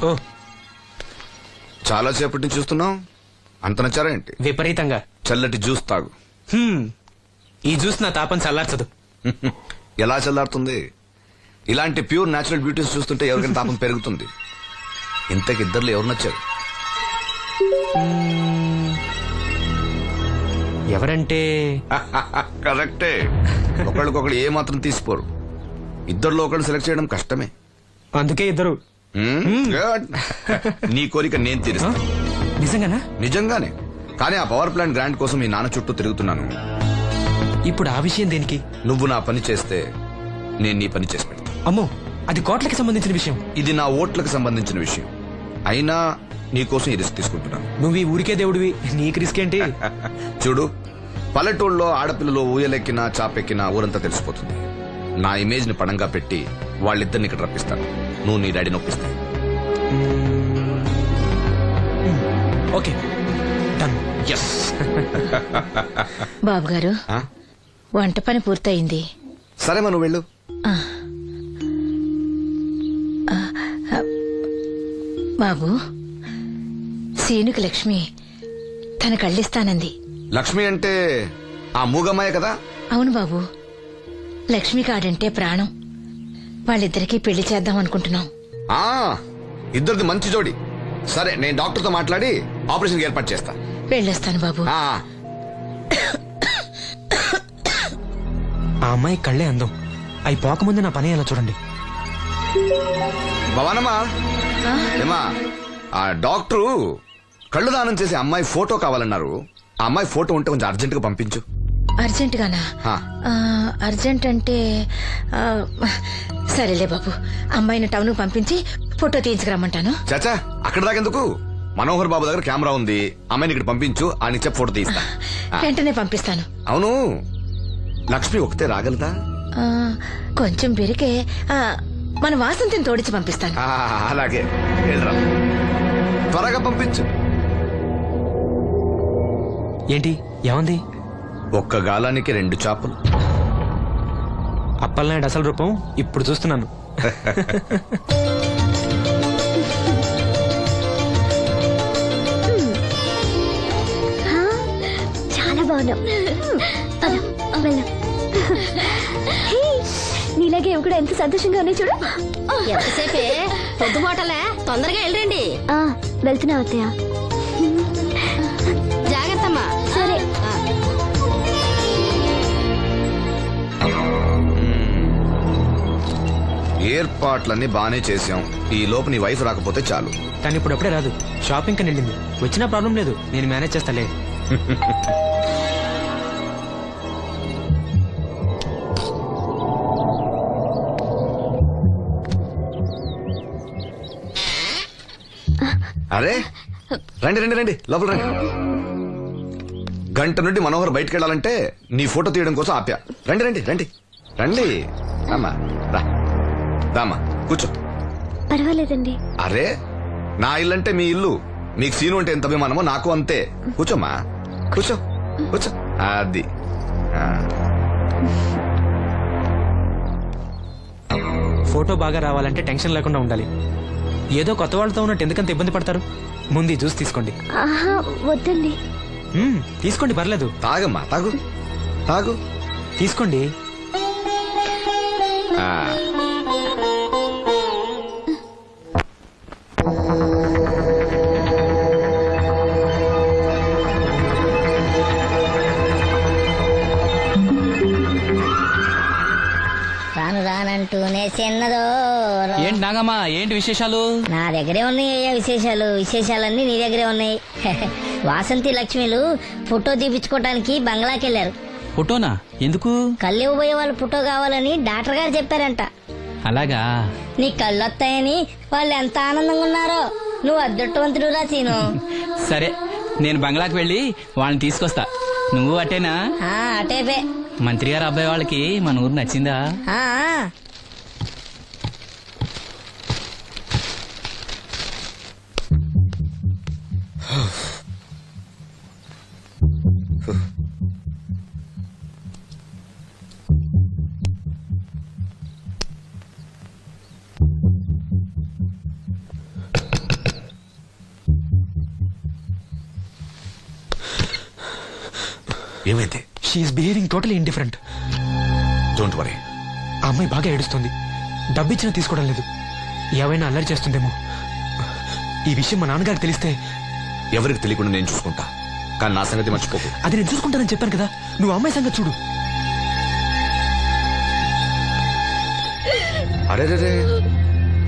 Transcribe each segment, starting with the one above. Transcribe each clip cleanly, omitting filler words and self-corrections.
ఓ చాలా సేపటి నుంచి చూస్తున్నావు. అంత నచ్చారా ఏంటి? విపరీతంగా. చల్లటి జ్యూస్ తాగు. ఈ జ్యూస్ నా తాపం చల్లార్చదు. ఎలా చల్లారుతుంది? ఇలాంటి ప్యూర్ న్యాచురల్ బ్యూటీస్ చూస్తుంటే ఎవరికైనా తాపం పెరుగుతుంది. ఇంతకి ఇద్దర్లు ఎవరు నచ్చారు? ఎవరంటే కరెక్టే. ఒకళ్ళకొకళ్ళు ఏ మాత్రం తీసిపోరు. ఇద్దరిలో ఒకళ్ళు సెలెక్ట్ చేయడం కష్టమే. అందుకే ఇద్దరు. Good. నీ కోరిక నేను తీరుస్తాను. నిజంగానా? నిజంగానే. కానీ ఆ పవర్ ప్లాంట్ గ్రాంట్ కోసం మీ నాన్న చుట్టూ తిరుగుతున్నాను. ఇప్పుడు ఆ విషయం దేనికి? నువ్వు నా పని చేస్తే నేను నీ పని చేసి పెడతా. అమ్మో, అది కోట్లకి సంబంధించిన విషయం. ఇది నా ఓట్లకు సంబంధించిన విషయం. అయినా నీకోసం ఈ రిస్క్ తీసుకుంటున్నాను. నువ్వు ఈ ఊరికే దేవుడివి, నీకు రిస్క్ ఏంటి? చూడు, పల్లెటూళ్ళలో ఆడపిల్లలు ఊయలెక్కినా చాపెక్కినా ఊరంతా తెలిసిపోతుంది. నా ఇమేజ్ ని పడంగా పెట్టి వాళ్ళిద్దరిని ఇక్కడ రప్పిస్తాను. నువ్వు నీ డాడీ నొప్పిస్తావు. Okay, done. ఎస్. బాబు గారు, వంట పని పూర్తయింది. సరే మనం వెళ్ళు. బాబు, సీనుకి లక్ష్మి తన కళ్ళిస్తానంది. లక్ష్మి అంటే ఆ మూగమ్మాయ కదా? అవును బాబు, లక్ష్మి కాడంటే ప్రాణం. వాళ్ళిద్దరికీ పెళ్లి చేద్దాం అనుకుంటున్నాం. ఆ ఇద్దరిది మంచి జోడి. సరే, నేను డాక్టర్తో మాట్లాడి ఆపరేషన్ ఏర్పాటు చేస్తా. వెళ్ళొస్తాను బాబు. ఆ అమ్మాయి కళ్ళే అందం. అవి పోకముందు నా పని ఎలా చూడండి. భవానమ్మా, ఏమా, ఆ డాక్టరు కళ్ళు దానం చేసే అమ్మాయి ఫోటో కావాలన్నారు. ఆ అమ్మాయి ఫోటో ఉంటే కొంచెం అర్జెంట్ గా పంపించు. అర్జెంట్ గానా? అర్జెంట్ అంటే సరేలే బాబు, అమ్మాయిని టౌన్ పంపించి ఫోటో తీయించుకురమ్మంటాను. చాచా, అక్కడ దాకెందుకు? మనోహర్ బాబు దగ్గర కెమెరా ఉంది. అమ్మాయిని ఇక్కడ పంపించు, ఆయన చెప్పి ఫోటో తీస్తా. వెంటనే పంపిస్తాను. అవును, లక్ష్మి ఒకతే రాగలదా? కొంచెం పెరిగే మన వాసంతిని తోడిచి పంపిస్తాను. అలాగే, వెళ్ళరా, త్వరగా పంపించు. ఏంటి ఏమంది? ఒక్క గాలానికి 2 చేపలు. అప్పలనాయుడు అసలు రూపం ఇప్పుడు చూస్తున్నాను. చాలా బాగున్నాం. నీలాగే కూడా ఎంత సంతోషంగా ఉన్నాయి చూడు. ఎంతసేపే పొద్దుబాటలే, తొందరగా వెళ్ళండి. వెళ్తున్నా అత్తయ్య. జాగ్రత్తమ్మా. సరే. ఏర్పాట్లన్నీ బానే చేసాం. ఈ లోపు నీ వైఫ్ రాకపోతే చాలు. కానీ ఇప్పుడు అప్పుడే రాదు, షాపింగ్ కని వెళ్ళింది. వచ్చినా ప్రాబ్లం లేదు, నేను మేనేజ్ చేస్తాలే. అరే, రండి రండి రండి, లోపల రండి. గంట నుండి మనోహర్ బయటకు వెళ్ళాలంటే నీ ఫోటో తీయడం కోసం ఆప్యా. రండి రండి రండి రండి. అమ్మా రా, దామా కూర్చో. పర్వాలేదండి. అరే, నా ఇల్లు అంటే మీ ఇల్లు. మీకు సీను అంటే ఎంత అభిమానమో నాకు అంతే. కూర్చోమ్మా, కూర్చో కూర్చో. అది ఫోటో బాగా రావాలంటే టెన్షన్ లేకుండా ఉండాలి. ఏదో కొత్త వాళ్ళతో ఉన్నట్టు ఎందుకంత ఇబ్బంది పడతారు? ముందు జ్యూస్ తీసుకోండి. వద్దండి. తీసుకోండి, పర్లేదు. తాగమ్మా, తాగు తాగు, తీసుకోండి. రాను రానంటూనే చిన్నదో. ఏంటి నాగమ్మా, ఏంటి విశేషాలు? నా దగ్గరే ఉన్నాయి విశేషాలు. విశేషాలన్నీ నీ దగ్గరే ఉన్నాయి. వాసంతి లక్ష్మిలు ఫోటో తీపించుకోవటానికి బంగ్లాకి వెళ్ళారు. ఫోటోనా? ఎందుకు? కళ్ళు ఇవ్వబోయే వాళ్ళు ఫోటో కావాలని డాక్టర్ గారు చెప్పారంట. అలాగా? నీ కళ్ళు వస్తాయని వాళ్ళు ఎంత ఆనందంగా ఉన్నారో. నువ్వు అదృష్టవంతుడు రా సీను. సరే, నేను బంగ్లాకి వెళ్ళి వాళ్ళని తీసుకొస్తా. నువ్వు అటేనా? అటేపే. మంత్రి గారు అబ్బాయి వాళ్ళకి మన ఊరు నచ్చిందా? ఏమైంది? She's behaving totally indifferent. Don't worry. ఆ అమ్మాయి బాగా ఏడుస్తుంది. డబ్బిచ్చినా తీసుకోవడం లేదు. ఏవైనా అల్లరి చేస్తుందేమో. ఈ విషయం మా నాన్నగారికి తెలిస్తే ఎవరికి తెలియకుండా నేను చూసుకుంటా, కానీ నా సంగతి మర్చిపోకు. అది నేను చూసుకుంటానని చెప్పాను కదా. నువ్వు అమ్మాయి సంగతి చూడు. అరే రే,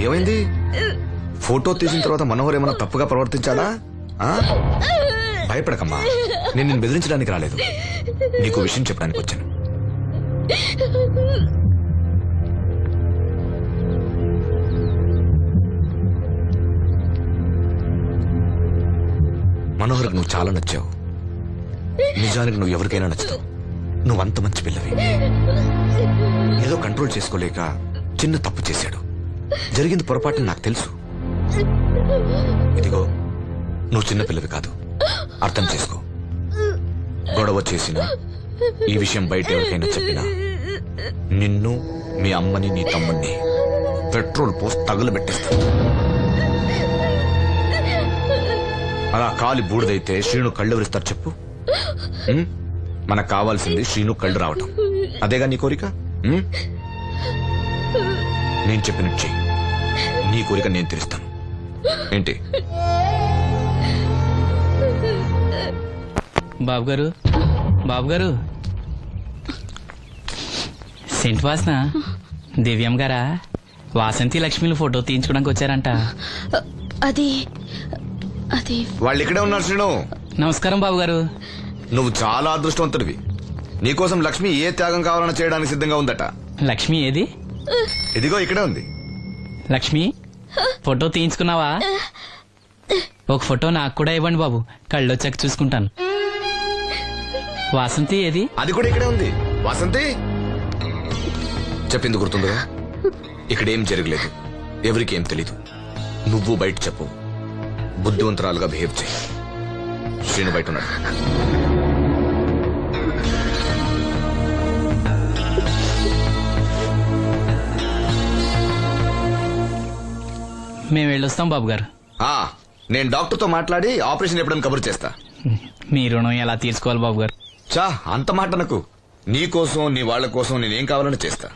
ఏమైంది? ఫోటో తీసిన తర్వాత మనోహర్ ఏమైనా తప్పుగా ప్రవర్తించాడా? ఆ? భయపడకమ్మా, నేను నిన్ను బెదిరించడానికి రాలేదు, నీకు విషయం చెప్పడానికి వచ్చాను. మనోహర్కి నువ్వు చాలా నచ్చావు. నిజానికి నువ్వు ఎవరికైనా నచ్చుతావు. నువ్వు అంత మంచి పిల్లవి. ఏదో కంట్రోల్ చేసుకోలేక చిన్న తప్పు చేశాడు. జరిగింది పొరపాటు నాకు తెలుసు. ఇదిగో, నువ్వు చిన్న పిల్లవి కాదు, అర్థం చేసుకో. గొడవ చేసినా, ఈ విషయం బయట ఎవరికైనా చెప్పినా నిన్ను, మీ అమ్మని, నీ తమ్ముణ్ణి పెట్రోల్ పోసి తగులబెట్టేస్తాను. అలా కాలి బూడిదైతే శ్రీను కళ్ళు ఎవరిస్తారు చెప్పు? మనకు కావాల్సింది శ్రీను కళ్ళు రావటం. అదేగా నీ కోరిక? నేను చెప్పినట్టు చెయ్యి, నీ కోరిక నేను తీరుస్తాను. ఏంటి? బాబు గారు, బాబు గారు, సెంట్ వాసన దివ్యం గారా? వాసంతి లక్ష్మిలు ఫోటో తీయించుకోవడానికి వచ్చారంట. అది అది వాళ్ళు ఇక్కడే ఉన్నారు శ్రీను. నమస్కారం బాబు గారు. నువ్వు చాలా అదృష్టవంతుడివి. నీకోసం లక్ష్మి ఏ త్యాగం కావాలన్నా చేయడానికి సిద్ధంగా ఉందట. లక్ష్మి ఏది? ఇదిగో ఇక్కడే ఉంది. లక్ష్మి, ఫోటో తీయించుకున్నావా? ఒక ఫోటో నాకు కూడా ఇవ్వండి బాబు, కళ్ళు వచ్చాక చూసుకుంటాను. వాసంతి ఏది? అది కూడా ఇక్కడే ఉంది. వాసంతి చెప్పింది గుర్తుందిగా? ఇక్కడేం జరగలేదు, ఎవరికేం తెలీదు. నువ్వు బయట చెప్పు, బుద్ధివంతరాలుగా బిహేవ్ చేయి. శ్రీను బయట ఉన్నాడు. మేము వెళ్ళొస్తాం బాబు గారు. నేను డాక్టర్తో మాట్లాడి ఆపరేషన్ ఎప్పుడని కబురు చేస్తా. మీ రుణం ఎలా తీర్చుకోవాలి బాబు గారు? చా, అంత మాట నాకు. నీ కోసం, నీ వాళ్ళ కోసం నేనేం కావాలని చేస్తా.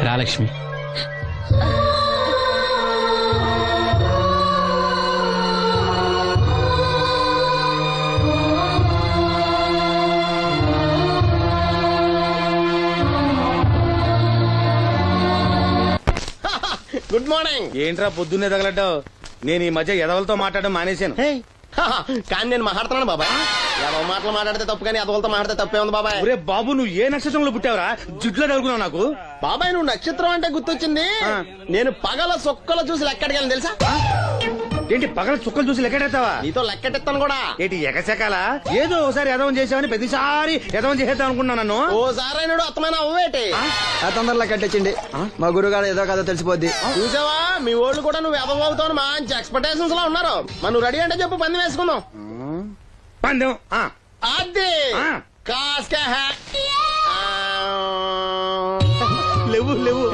రా లక్ష్మి. Good morning. ఏంట్రా పొద్దున్నే తగలడ్డావు? నేను ఈ మధ్య ఎదవలతో మాట్లాడడం మానేశాను. కానీ నేను మాట్లాడుతున్నాను బాబాయ్. ఎవరి మాటలు మాట్లాడితే తప్పు, కానీ అదవలతో మాట్లాడితే తప్పే ఉంది బాబాయ్. ఒరే బాబు, నువ్వు ఏ నక్షత్రంలో పుట్టావురా? జుట్లో తగులుకున్నావు నాకు. బాబాయ్, నువ్వు నక్షత్రం అంటే గుర్తొచ్చింది. నేను పగల సొక్కలు చూసి లెక్కడికెళ్ళను తెలుసా? ఏంటి పగల చుక్కలు చూసి లెక్కెడతావా? నీతో లెక్కెట్టిస్తాను కూడా. ఏంటి ఎగసెకాల? ఏదో ఒకసారి ఎదవం చేసావని ప్రతిసారి ఎదవం చేసేద్దాం అనుకున్నా నన్ను. ఓసారి అత్తమైన అవ్వేటి తొందరలో కట్టించండి. మా గురుగారు ఏదో కథ తెలిసిపోద్ది. చూసావా, మీ ఓళ్ళు కూడా నువ్వు ఎదవవుతావు మంచి ఎక్స్పెక్టేషన్స్ లో ఉన్నారు. మరి నువ్వు రెడీ అంటే చెప్పు, పంది వేసుకుందాం. పందెం అది కాస్కా లేవు లేవు.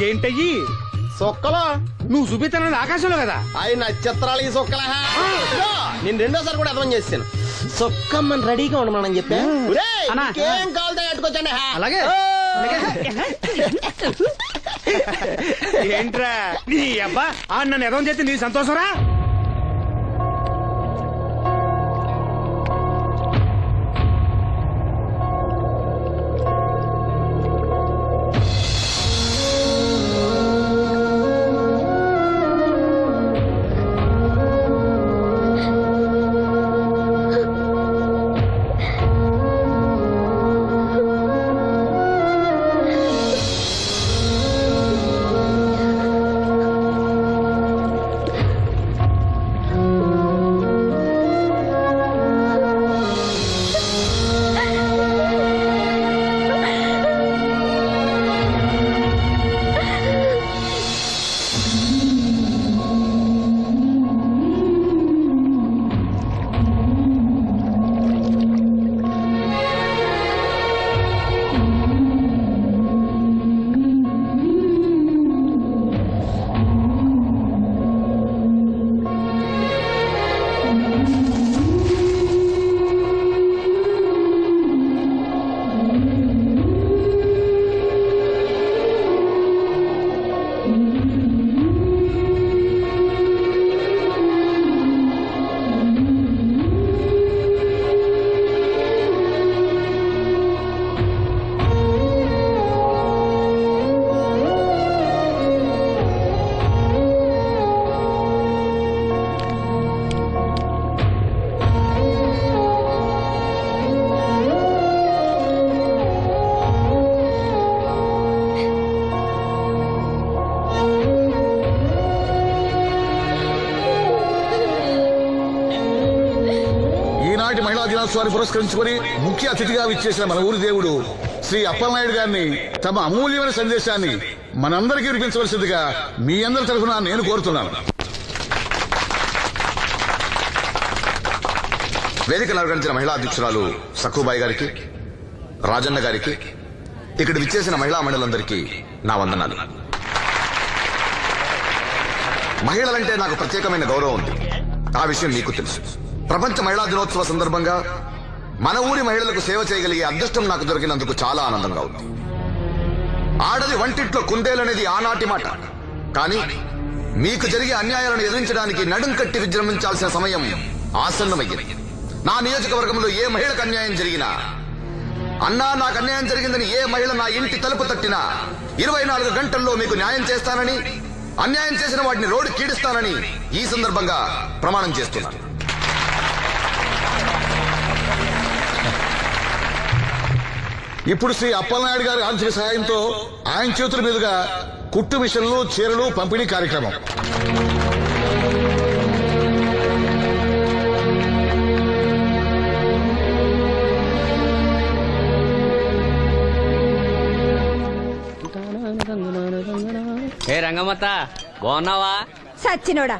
ఏంటయ్యి సొక్కలో నువ్వు చూపిస్తానది ఆకాశంలో కదా? అవి నక్షత్రాలు ఈ సొక్కల. నేను రెండోసారి కూడా అర్థం చేశాను. సొక్కమ్మని రెడీగా ఉండమని చెప్పా. ఏం కావాలితే కట్టుకోవచ్చండి. అలాగే. ఏంట్రా నీ అబ్బా, నన్ను ఎదవం చేస్తే నీ సంతోషరా? దినోత్సవాన్ని పురస్కరించుకొని ముఖ్య అతిథిగా విచ్చేసిన మన ఊరి దేవుడు శ్రీ అప్పలనాయుడు గారిని తమ అమూల్యమైన సందేశాన్ని మనందరికీ వినిపించవలసిందిగా మీ అందరి తరఫున నేను కోరుతున్నాను. వేదికను అలంకరించిన మహిళా అధ్యక్షురాలు సక్కుబాయి గారికి, రాజన్న గారికి, ఇక్కడ విచ్చేసిన మహిళా మండలందరికీ నా వందనాలు. మహిళలంటే నాకు ప్రత్యేకమైన గౌరవం ఉంది. ఆ విషయం మీకు తెలుసు. ప్రపంచ మహిళా దినోత్సవ సందర్భంగా మన ఊరి మహిళలకు సేవ చేయగలిగే అదృష్టం నాకు దొరికినందుకు చాలా ఆనందంగా ఉంది. ఆడది వంటింట్లో కుందేలనేది ఆనాటి మాట. కానీ మీకు జరిగే అన్యాయాలను ఎదిరించడానికి నడుం కట్టి విజృంభించాల్సిన సమయం ఆసన్నమయ్యింది. నా నియోజకవర్గంలో ఏ మహిళకు అన్యాయం జరిగినా, అన్నా నాకు అన్యాయం జరిగిందని ఏ మహిళ నా ఇంటి తలుపు తట్టినా 24 గంటల్లో మీకు న్యాయం చేస్తానని, అన్యాయం చేసిన వాటిని రోడ్డు కీడిస్తానని ఈ సందర్భంగా ప్రమాణం చేస్తున్నాను. ఇప్పుడు శ్రీ అప్పలనాయుడు గారి ఆర్థిక సహాయంతో ఆయన చేతుల మీదుగా కుట్టు మిషన్లు, చీరలు పంపిణీ కార్యక్రమం. ఏ రంగమ్మత్త, బాగున్నావా? సచ్చినోడా,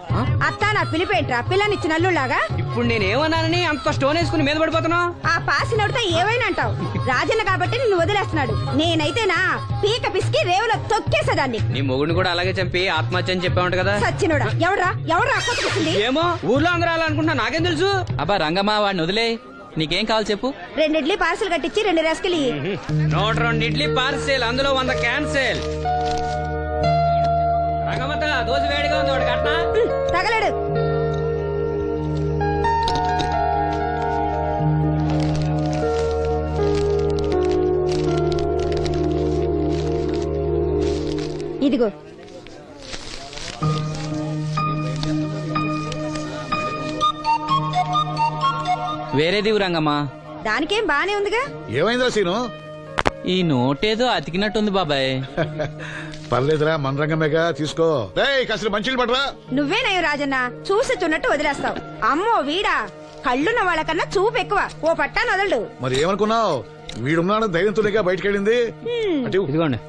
అత్త నా పిలిపేంట్రా పిల్లనిచ్చి నల్లులాగా? ఇప్పుడు నేనేమన్నానని అంత స్టోన్ వేసుకుని మీద పడిపోతున్నావు? ఆ పాసినోడితో ఏవైనా అంటావు. రాజన్న కాబట్టి నిన్ను వదిలేస్తున్నాడు. నేనైతేనా పీక పిసికి రేవులో తొక్కేసేదాన్ని. నీ మొగుడిని కూడా అలాగే చంపి ఆత్మహత్య అని చెప్పావంట కదా? సచ్చినోడా, ఎవడ్రా కొట్టుకొచ్చింది? ఏమో, ఊర్లో అందరూ అలా అనుకుంటున్నా, నాకేం తెలుసు? అబ్బా రంగమ్మ, వాడిని వదిలే. నీకేం కావాలి చెప్పు. 2 ఇడ్లీ పార్సల్ కట్టించి 2 రసకలి. 102 ఇడ్లీ పార్సెల్, అందులో 100 క్యాన్సెల్. రంగమ్మత, దోశ వేడిగా ఉంది, ఒకటి కట్నా? తగలడు. ఇదిగో. వేరేది రంగమ్మా. దానికేం బానే ఉందిగా. ఏమైందా సీను? ఈ నోటేదో అతికినట్టుంది బాబాయ్. పర్లేదురా, మన రంగమేగా, తీసుకో. కాసిన మంచిలు పడరా. నువ్వేనయ్యో రాజన్న, చూసి చున్నట్టు వదిలేస్తావు. అమ్మో వీడా, కళ్ళున్న వాళ్ళకన్నా చూపు ఎక్కువ. ఓ పట్టాను వదలడు. మరి ఏమనుకున్నావు? వీడున్నాడు ధైర్యంతోనేగా బయటకెళ్ళింది. ఇదిగోండి.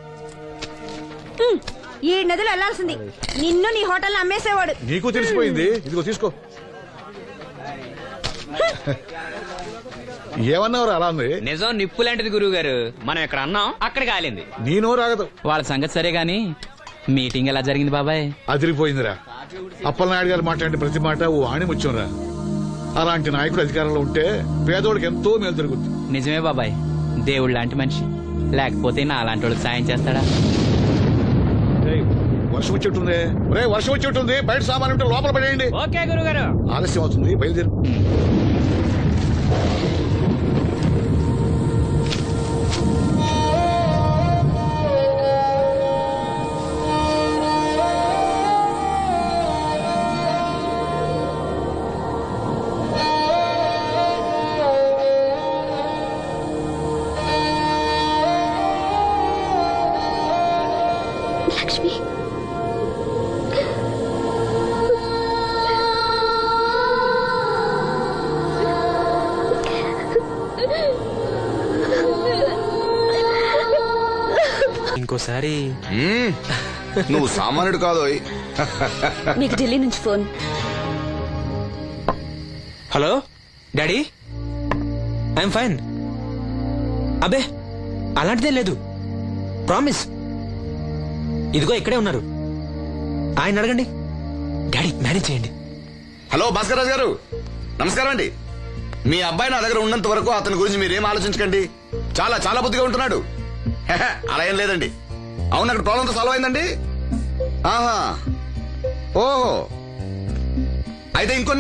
ఈ నదులు వెళ్లాల్సింది. నిన్ను నీ హోటల్ అమ్మేసేవాడు. నీకు తెలిసిపోయింది. ఇదిగో తీసుకో. ఏమన్నావు అలా ఉంది? నిజం నిప్పు లాంటిది గురువు గారు. మనం ఎక్కడ అన్నాం అక్కడ కాలింది. నేను రాగదు. వాళ్ళ సంగతి సరే గాని మీటింగ్ ఎలా జరిగింది బాబాయ్? అదిరిపోయిందిరా. అప్పలనాయుడు గారు మాట్లాడిన ప్రతి మాట ఓ ఆణిముత్యంరా. అలాంటి నాయకుడు అధికారంలో ఉంటే పేదోడికి ఎంతో మేలు జరుగుతుంది. నిజమే బాబాయ్, దేవుడు లాంటి మనిషి. లేకపోతే నా అలాంటి వాళ్ళకి సాయం చేస్తాడా? వర్షం వచ్చేట్టుంది. వర్షం వచ్చేట్టుంది. బయట సామాన్ ఉంటే లోపల పడేయండి. ఓకే గురువు గారు. ఆలస్యం అవుతుంది, బయలుదేరు. లక్ష్మి, ఇంకోసారి నువ్వు సామాన్యుడు కాదోయ్. మీకు ఢిల్లీ నుంచి phone. Hello daddy, I'm fine. అబే అలాంటిదే లేదు, ప్రామిస్. ఇదిగో ఇక్కడే ఉన్నారు, ఆయన అడగండి. డాడీ మేనేజ్ చేయండి. హలో భాస్కర్ రాజు గారు, నమస్కారం అండి. మీ అబ్బాయి నా దగ్గర ఉన్నంత వరకు అతని గురించి మీరేం ఆలోచించకండి. చాలా చాలా బుద్ధిగా ఉంటున్నాడు. అలా ఏం లేదండి. అవును, అక్కడ ప్రాబ్లంతో సాల్వ్ అయిందండి. ఆహా, ఓహో, అయితే ఇంకొన్ని